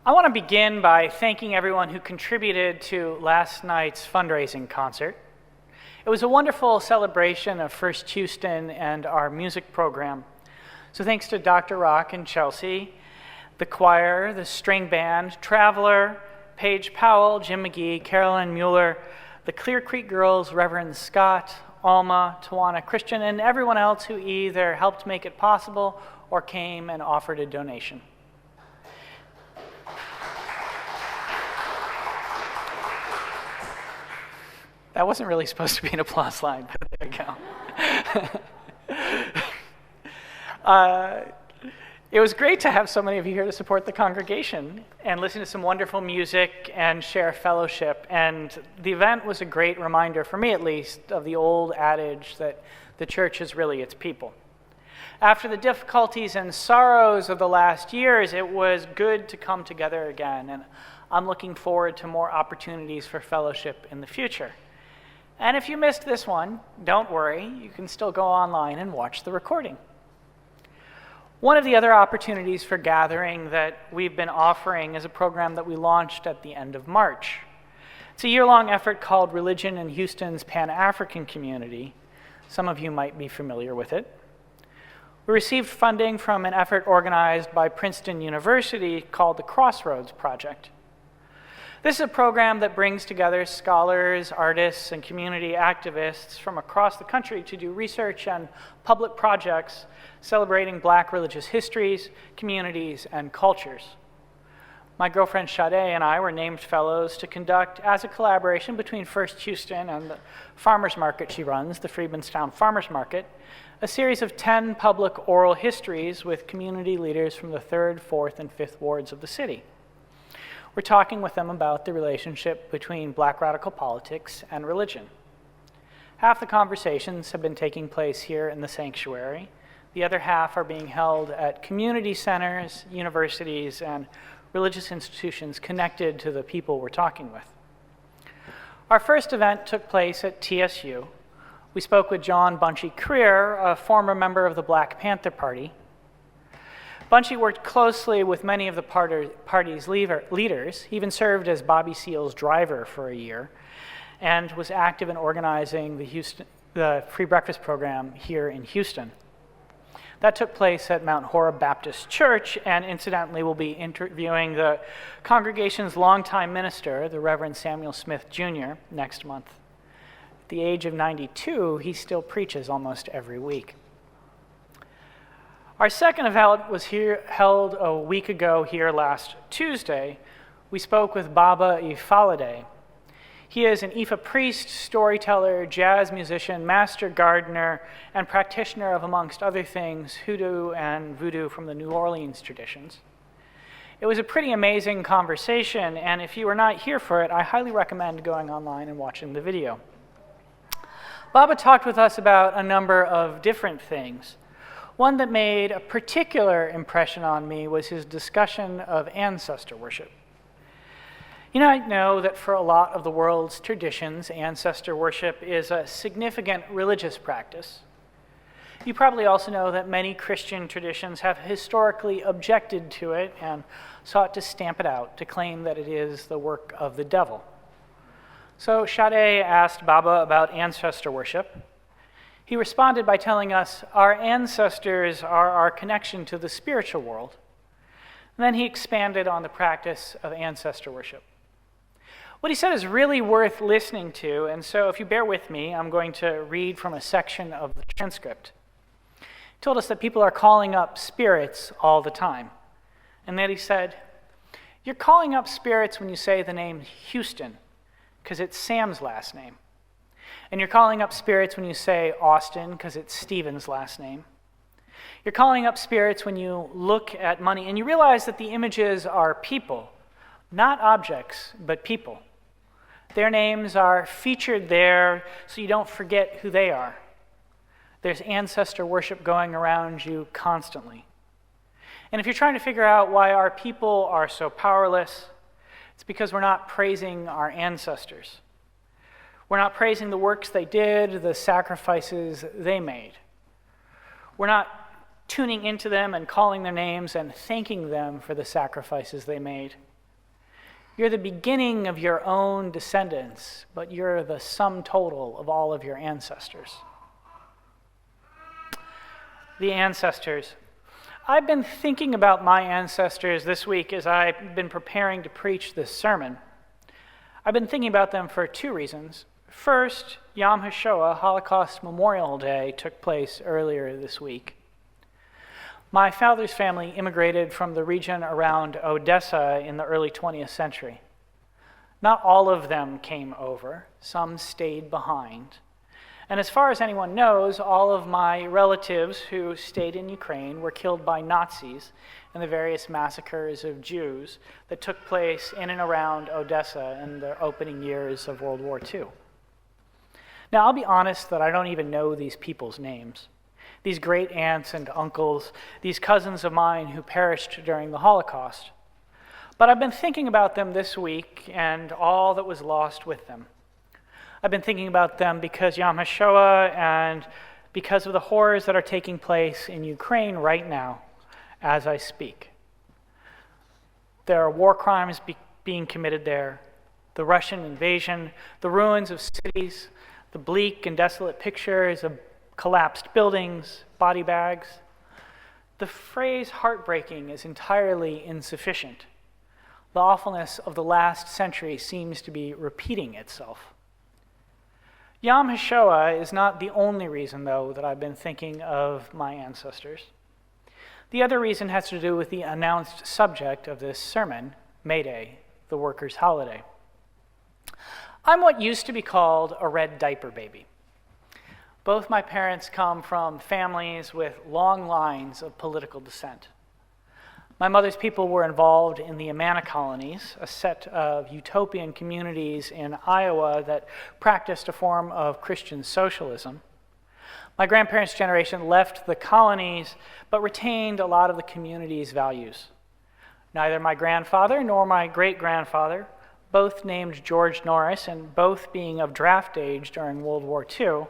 I want to begin by thanking everyone who contributed to last night's fundraising concert. It was a wonderful celebration of First Houston and our music program. So thanks to Dr. Rock and Chelsea, the choir, the string band, Traveler, Paige Powell, Jim McGee, Carolyn Mueller, the Clear Creek Girls, Reverend Scott, Alma, Tawana Christian, and everyone else who either helped make it possible or came and offered a donation. That wasn't really supposed to be an applause line, but there we go. It was great to have so many of you here to support the congregation and listen to some wonderful music and share fellowship. And the event was a great reminder, for me at least, of the old adage that the church is really its people. After the difficulties and sorrows of the last years, it was good to come together again. And I'm looking forward to more opportunities for fellowship in the future. And if you missed this one, don't worry, you can still go online and watch the recording. One of the other opportunities for gathering that we've been offering is a program that we launched at the end of March. It's a year-long effort called Religion in Houston's Pan-African Community. Some of you might be familiar with it. We received funding from an effort organized by Princeton University called the Crossroads Project. This is a program that brings together scholars, artists, and community activists from across the country to do research and public projects celebrating Black religious histories, communities, and cultures. My girlfriend Sade and I were named fellows to conduct, as a collaboration between First Houston and the farmers market she runs, the Freedmanstown Farmers Market, a series of 10 public oral histories with community leaders from the 3rd, 4th, and 5th wards of the city. We're talking with them about the relationship between Black radical politics and religion. Half the conversations have been taking place here in the sanctuary. The other half are being held at community centers, universities, and religious institutions connected to the people we're talking with. Our first event took place at TSU. We spoke with John Bunchy Creer, a former member of the Black Panther Party. Bunchy worked closely with many of the party's leaders. He even served as Bobby Seale's driver for a year and was active in organizing the free breakfast program here in Houston. That took place at Mount Horeb Baptist Church, and incidentally, we'll be interviewing the congregation's longtime minister, the Reverend Samuel Smith Jr., next month. At the age of 92, he still preaches almost every week. Our second event was held a week ago here last Tuesday. We spoke with Baba Ifalade. He is an Ifa priest, storyteller, jazz musician, master gardener, and practitioner of, amongst other things, hoodoo and voodoo from the New Orleans traditions. It was a pretty amazing conversation, and if you were not here for it, I highly recommend going online and watching the video. Baba talked with us about a number of different things. One that made a particular impression on me was his discussion of ancestor worship. You might know that for a lot of the world's traditions, ancestor worship is a significant religious practice. You probably also know that many Christian traditions have historically objected to it and sought to stamp it out, to claim that it is the work of the devil. So Sade asked Baba about ancestor worship. He responded by telling us our ancestors are our connection to the spiritual world. And then he expanded on the practice of ancestor worship. What he said is really worth listening to, and so if you bear with me, I'm going to read from a section of the transcript. He told us that people are calling up spirits all the time. And then he said, "You're calling up spirits when you say the name Houston, because it's Sam's last name. And you're calling up spirits when you say Austin, because it's Stephen's last name. You're calling up spirits when you look at money, and you realize that the images are people, not objects, but people. Their names are featured there so you don't forget who they are. There's ancestor worship going around you constantly. And if you're trying to figure out why our people are so powerless, it's because we're not praising our ancestors. We're not praising the works they did, the sacrifices they made. We're not tuning into them and calling their names and thanking them for the sacrifices they made. You're the beginning of your own descendants, but you're the sum total of all of your ancestors. The ancestors. I've been thinking about my ancestors this week as I've been preparing to preach this sermon. I've been thinking about them for two reasons. First, Yom HaShoah, Holocaust Memorial Day, took place earlier this week. My father's family immigrated from the region around Odessa in the early 20th century. Not all of them came over. Some stayed behind. And as far as anyone knows, all of my relatives who stayed in Ukraine were killed by Nazis in the various massacres of Jews that took place in and around Odessa in the opening years of World War II. Now, I'll be honest that I don't even know these people's names. These great aunts and uncles, these cousins of mine who perished during the Holocaust. But I've been thinking about them this week and all that was lost with them. I've been thinking about them because Yom HaShoah and because of the horrors that are taking place in Ukraine right now as I speak. There are war crimes being committed there, the Russian invasion, the ruins of cities, the bleak and desolate pictures of collapsed buildings, body bags. The phrase heartbreaking is entirely insufficient. The awfulness of the last century seems to be repeating itself. Yom HaShoah is not the only reason, though, that I've been thinking of my ancestors. The other reason has to do with the announced subject of this sermon, May Day, the workers' holiday. I'm what used to be called a red diaper baby. Both my parents come from families with long lines of political dissent. My mother's people were involved in the Amana colonies, a set of utopian communities in Iowa that practiced a form of Christian socialism. My grandparents' generation left the colonies, but retained a lot of the community's values. Neither my grandfather nor my great-grandfather, both named George Norris and both being of draft age during World War II,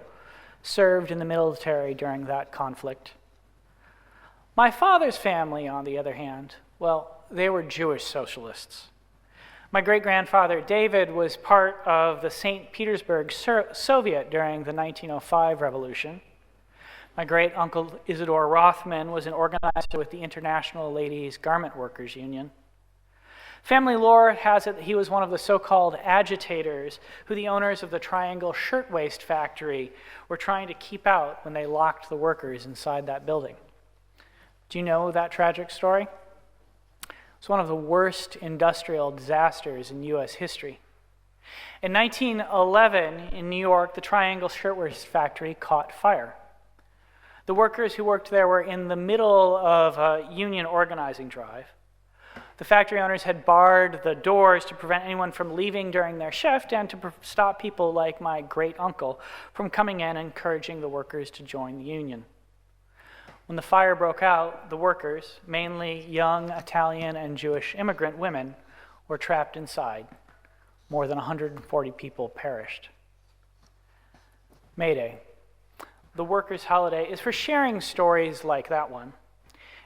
served in the military during that conflict. My father's family, on the other hand, well, they were Jewish socialists. My great-grandfather David was part of the St. Petersburg Soviet during the 1905 revolution. My great-uncle Isidore Rothman was an organizer with the International Ladies Garment Workers Union. Family lore has it that he was one of the so-called agitators who the owners of the Triangle Shirtwaist Factory were trying to keep out when they locked the workers inside that building. Do you know that tragic story? It's one of the worst industrial disasters in U.S. history. In 1911, in New York, the Triangle Shirtwaist Factory caught fire. The workers who worked there were in the middle of a union organizing drive. The factory owners had barred the doors to prevent anyone from leaving during their shift and to stop people like my great-uncle from coming in and encouraging the workers to join the union. When the fire broke out, the workers, mainly young Italian and Jewish immigrant women, were trapped inside. More than 140 people perished. May Day, the workers' holiday, is for sharing stories like that one.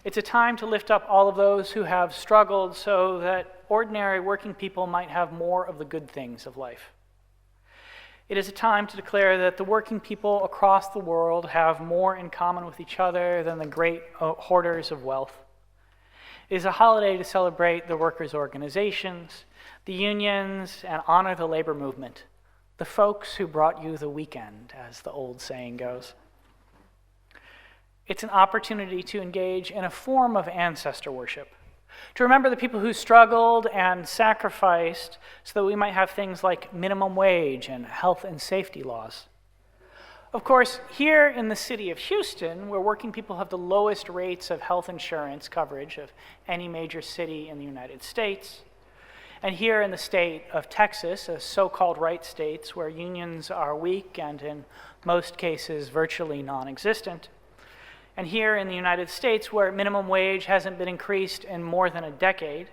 It's a time to lift up all of those who have struggled so that ordinary working people might have more of the good things of life. It is a time to declare that the working people across the world have more in common with each other than the great hoarders of wealth. It is a holiday to celebrate the workers' organizations, the unions, and honor the labor movement, the folks who brought you the weekend, as the old saying goes. It's an opportunity to engage in a form of ancestor worship, to remember the people who struggled and sacrificed so that we might have things like minimum wage and health and safety laws. Of course, here in the city of Houston, where working people have the lowest rates of health insurance coverage of any major city in the United States, and here in the state of Texas, a so-called right states where unions are weak and in most cases virtually non-existent, and here in the United States, where minimum wage hasn't been increased in more than a decade,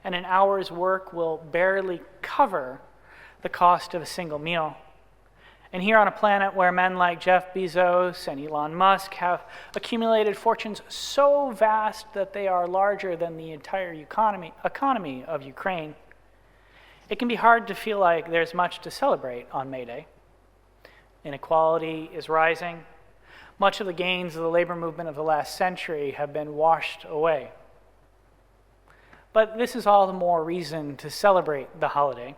and an hour's work will barely cover the cost of a single meal. And here on a planet where men like Jeff Bezos and Elon Musk have accumulated fortunes so vast that they are larger than the entire economy of Ukraine, It can be hard to feel like there's much to celebrate on May Day. Inequality is rising. Much of the gains of the labor movement of the last century have been washed away. But this is all the more reason to celebrate the holiday.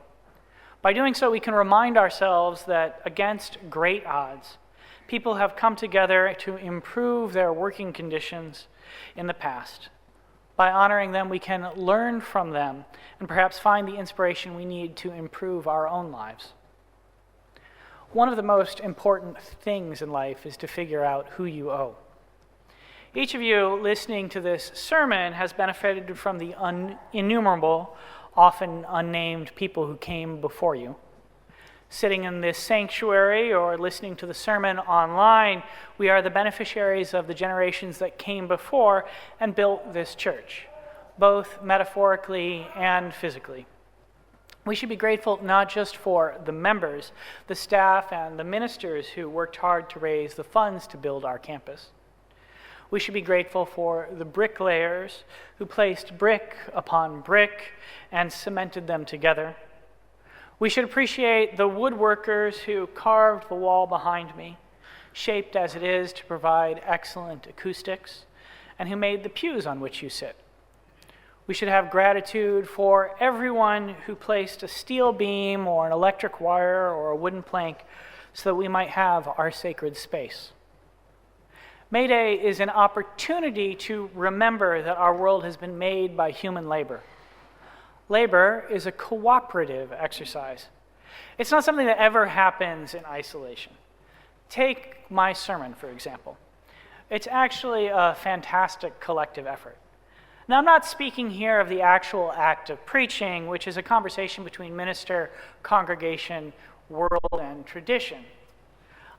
By doing so, we can remind ourselves that against great odds, people have come together to improve their working conditions in the past. By honoring them, we can learn from them and perhaps find the inspiration we need to improve our own lives. One of the most important things in life is to figure out who you owe. Each of you listening to this sermon has benefited from the innumerable, often unnamed people who came before you. Sitting in this sanctuary or listening to the sermon online, we are the beneficiaries of the generations that came before and built this church, both metaphorically and physically. We should be grateful not just for the members, the staff, and the ministers who worked hard to raise the funds to build our campus. We should be grateful for the bricklayers who placed brick upon brick and cemented them together. We should appreciate the woodworkers who carved the wall behind me, shaped as it is to provide excellent acoustics, and who made the pews on which you sit. We should have gratitude for everyone who placed a steel beam or an electric wire or a wooden plank so that we might have our sacred space. May Day is an opportunity to remember that our world has been made by human labor. Labor is a cooperative exercise. It's not something that ever happens in isolation. Take my sermon, for example. It's actually a fantastic collective effort. Now, I'm not speaking here of the actual act of preaching, which is a conversation between minister, congregation, world, and tradition.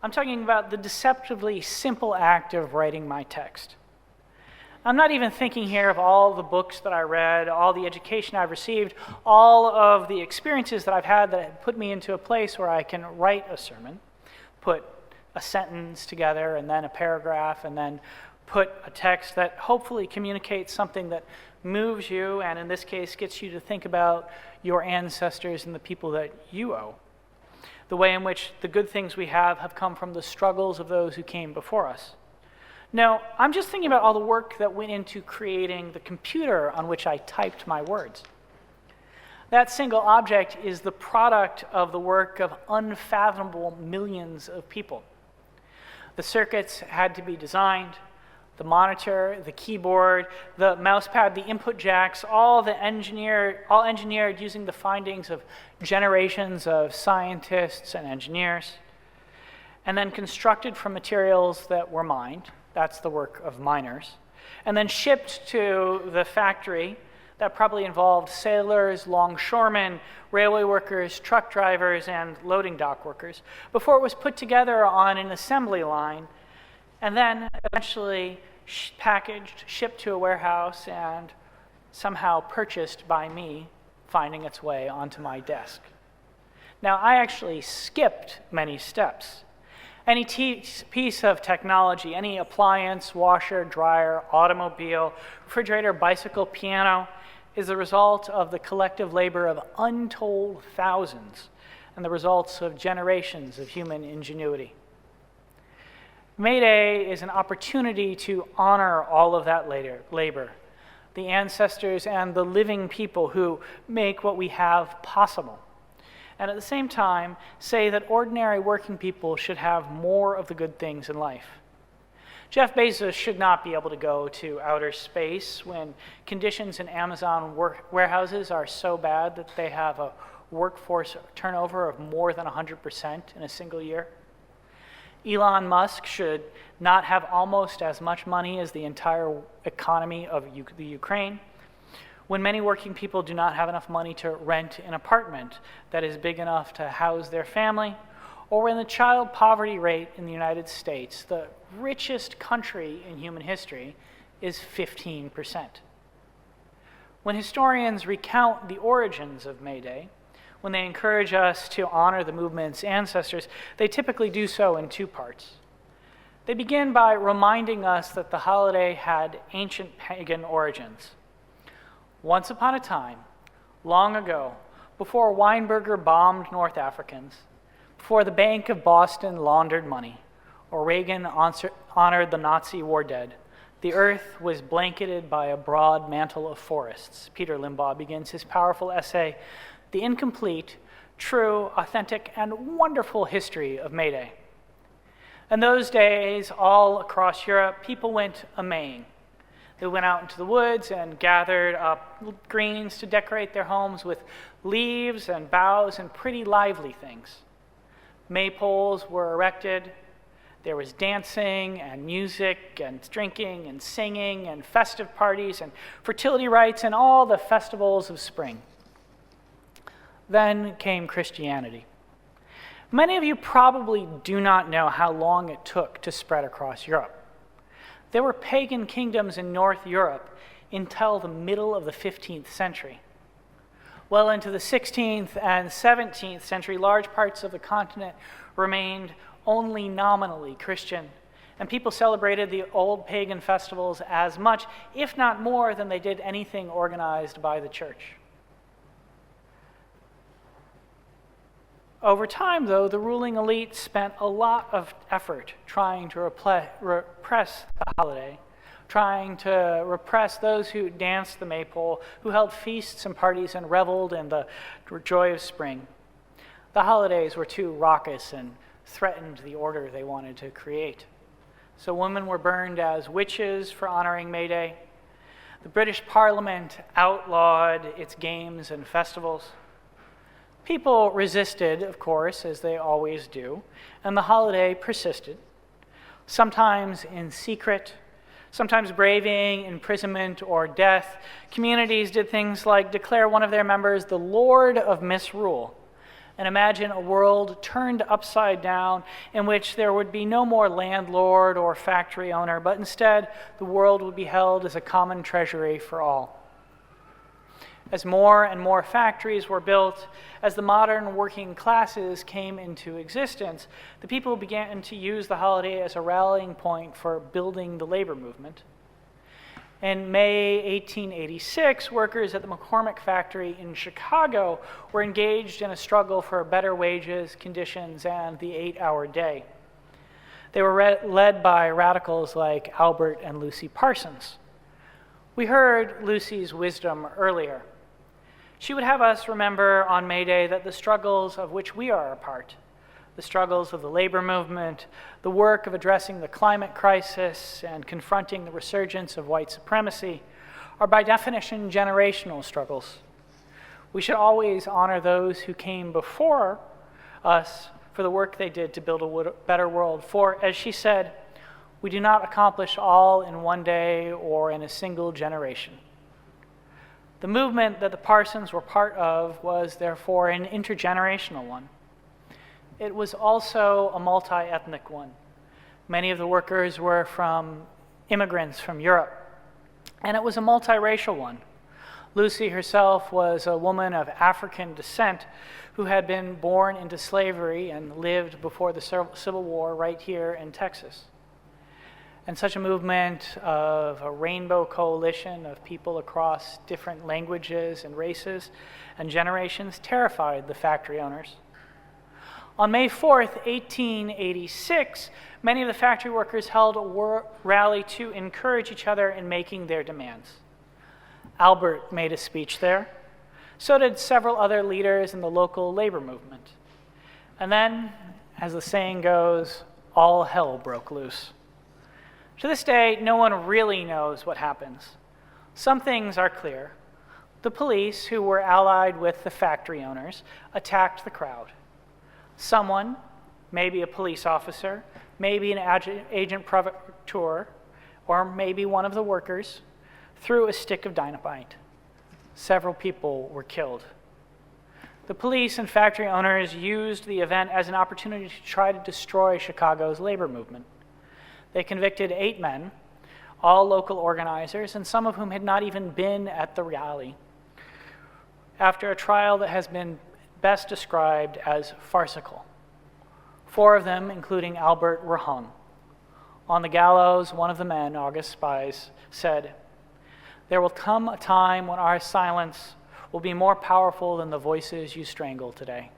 I'm talking about the deceptively simple act of writing my text. I'm not even thinking here of all the books that I read, all the education I've received, all of the experiences that I've had that have put me into a place where I can write a sermon, put a sentence together and then a paragraph and then put a text that hopefully communicates something that moves you and in this case gets you to think about your ancestors and the people that you owe. The way in which the good things we have come from the struggles of those who came before us. No, I'm just thinking about all the work that went into creating the computer on which I typed my words. That single object is the product of the work of unfathomable millions of people. The circuits had to be designed, the monitor, the keyboard, the mouse pad, the input jacks, all engineered using the findings of generations of scientists and engineers, and then constructed from materials that were mined. That's the work of miners. And then shipped to the factory that probably involved sailors, longshoremen, railway workers, truck drivers, and loading dock workers before it was put together on an assembly line and then eventually packaged, shipped to a warehouse, and somehow purchased by me, finding its way onto my desk. Now, I actually skipped many steps. Any piece of technology, any appliance, washer, dryer, automobile, refrigerator, bicycle, piano, is the result of the collective labor of untold thousands and the results of generations of human ingenuity. May Day is an opportunity to honor all of that labor, the ancestors and the living people who make what we have possible. And at the same time, say that ordinary working people should have more of the good things in life. Jeff Bezos should not be able to go to outer space when conditions in Amazon warehouses are so bad that they have a workforce turnover of more than 100% in a single year. Elon Musk should not have almost as much money as the entire economy of the Ukraine, when many working people do not have enough money to rent an apartment that is big enough to house their family, or when the child poverty rate in the United States, the richest country in human history, is 15%. When historians recount the origins of May Day, when they encourage us to honor the movement's ancestors, they typically do so in two parts. They begin by reminding us that the holiday had ancient pagan origins. Once upon a time, long ago, before Weinberger bombed North Africans, before the Bank of Boston laundered money, or Reagan honored the Nazi war dead, the earth was blanketed by a broad mantle of forests. Peter Limbaugh begins his powerful essay, The Incomplete, True, Authentic, and Wonderful History of May Day. In those days, all across Europe, people went a-Maying. They went out into the woods and gathered up greens to decorate their homes with leaves and boughs and pretty lively things. Maypoles were erected. There was dancing and music and drinking and singing and festive parties and fertility rites and all the festivals of spring. Then came Christianity. Many of you probably do not know how long it took to spread across Europe. There were pagan kingdoms in North Europe until the middle of the 15th century. Well into the 16th and 17th century, large parts of the continent remained only nominally Christian, and people celebrated the old pagan festivals as much, if not more, than they did anything organized by the church. Over time, though, the ruling elite spent a lot of effort trying to repress the holiday, trying to repress those who danced the maypole, who held feasts and parties and reveled in the joy of spring. The holidays were too raucous and threatened the order they wanted to create. So women were burned as witches for honoring May Day. The British Parliament outlawed its games and festivals. People resisted, of course, as they always do, and the holiday persisted, sometimes in secret, sometimes braving imprisonment or death. Communities did things like declare one of their members the Lord of Misrule, and imagine a world turned upside down in which there would be no more landlord or factory owner, but instead the world would be held as a common treasury for all. As more and more factories were built, as the modern working classes came into existence, the people began to use the holiday as a rallying point for building the labor movement. In May 1886, workers at the McCormick factory in Chicago were engaged in a struggle for better wages, conditions, and the 8-hour day. They were led by radicals like Albert and Lucy Parsons. We heard Lucy's wisdom earlier. She would have us remember on May Day that the struggles of which we are a part, the struggles of the labor movement, the work of addressing the climate crisis and confronting the resurgence of white supremacy, are by definition generational struggles. We should always honor those who came before us for the work they did to build a better world. For, as she said, we do not accomplish all in one day or in a single generation. The movement that the Parsons were part of was therefore an intergenerational one. It was also a multi-ethnic one. Many of the workers were immigrants from Europe, and it was a multiracial one. Lucy herself was a woman of African descent who had been born into slavery and lived before the Civil War right here in Texas. And such a movement of a rainbow coalition of people across different languages and races and generations terrified the factory owners. On May 4th, 1886, many of the factory workers held a rally to encourage each other in making their demands. Albert made a speech there. So did several other leaders in the local labor movement. And then, as the saying goes, all hell broke loose. To this day, no one really knows what happens. Some things are clear. The police, who were allied with the factory owners, attacked the crowd. Someone, maybe a police officer, maybe an agent provocateur, or maybe one of the workers, threw a stick of dynamite. Several people were killed. The police and factory owners used the event as an opportunity to try to destroy Chicago's labor movement. They convicted 8 men, all local organizers, and some of whom had not even been at the rally, after a trial that has been best described as farcical. 4 of them, including Albert, were hung. On the gallows, one of the men, August Spies, said, "There will come a time when our silence will be more powerful than the voices you strangle today.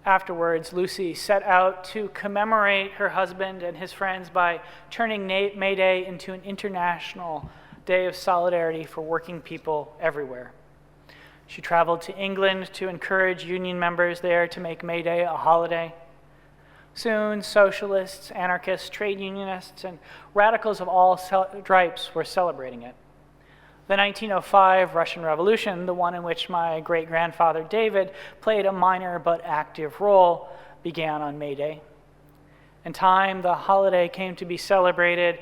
Afterwards, Lucy set out to commemorate her husband and his friends by turning May Day into an international day of solidarity for working people everywhere. She traveled to England to encourage union members there to make May Day a holiday. Soon, socialists, anarchists, trade unionists, and radicals of all stripes were celebrating it. The 1905 Russian Revolution, the one in which my great-grandfather David played a minor but active role, began on May Day. In time, the holiday came to be celebrated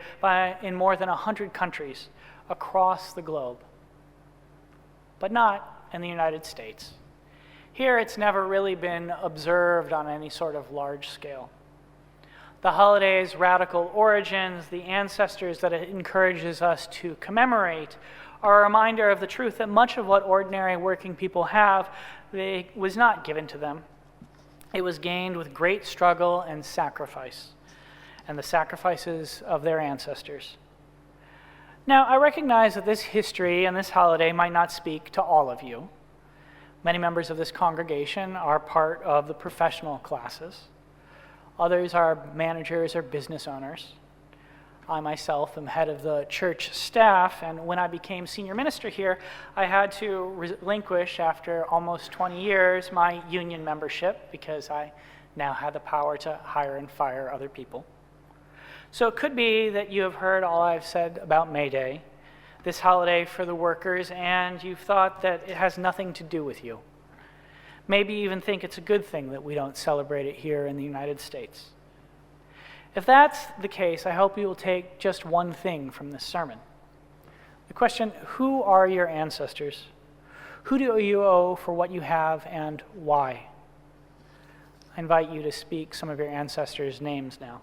in more than 100 countries across the globe, but not in the United States. Here, it's never really been observed on any sort of large scale. The holiday's radical origins, the ancestors that it encourages us to commemorate, are a reminder of the truth that much of what ordinary working people have was not given to them. It was gained with great struggle and sacrifice, and the sacrifices of their ancestors. Now, I recognize that this history and this holiday might not speak to all of you. Many members of this congregation are part of the professional classes. Others are managers or business owners. I myself am head of the church staff, and when I became senior minister here, I had to relinquish, after almost 20 years, my union membership because I now had the power to hire and fire other people. So it could be that you have heard all I've said about May Day, this holiday for the workers, and you've thought that it has nothing to do with you. Maybe even think it's a good thing that we don't celebrate it here in the United States. If that's the case, I hope you will take just one thing from this sermon. The question, who are your ancestors? Who do you owe for what you have, and why? I invite you to speak some of your ancestors' names now.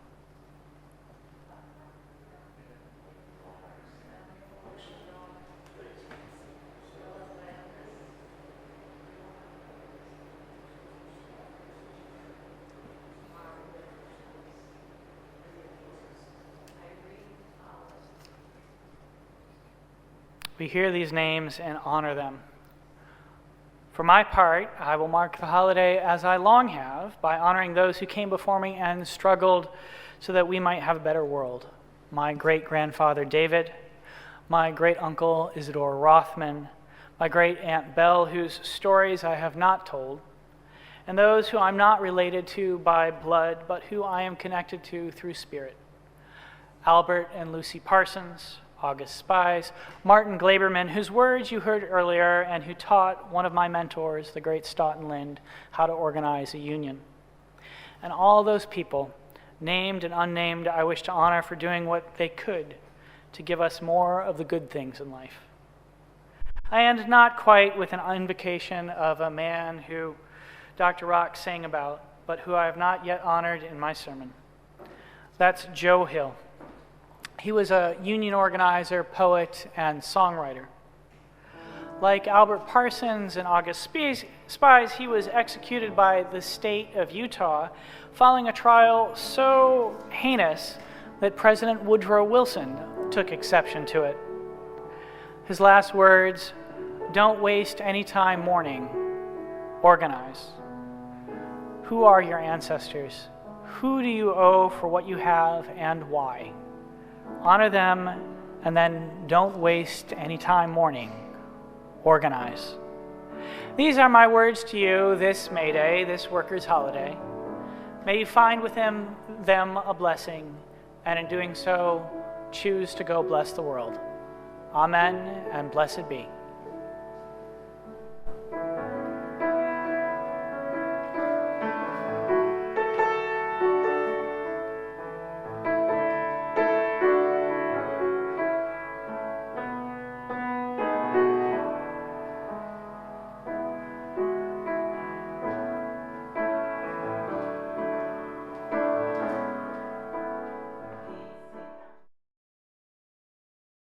We hear these names and honor them. For my part, I will mark the holiday as I long have, by honoring those who came before me and struggled so that we might have a better world. My great-grandfather David, my great-uncle Isidore Rothman, my great-aunt Belle, whose stories I have not told, and those who I'm not related to by blood, but who I am connected to through spirit. Albert and Lucy Parsons, August Spies, Martin Glaberman, whose words you heard earlier and who taught one of my mentors, the great Stoughton Lind, how to organize a union. And all those people, named and unnamed, I wish to honor for doing what they could to give us more of the good things in life. I end not quite with an invocation of a man who Dr. Rock sang about, but who I have not yet honored in my sermon. That's Joe Hill. He was a union organizer, poet, and songwriter. Like Albert Parsons and August Spies, he was executed by the state of Utah following a trial so heinous that President Woodrow Wilson took exception to it. His last words, "Don't waste any time mourning, organize." Who are your ancestors? Who do you owe for what you have, and why? Honor them, and then don't waste any time mourning. Organize. These are my words to you this May Day, this workers' holiday. May you find within them a blessing, and in doing so, choose to go bless the world. Amen, and blessed be.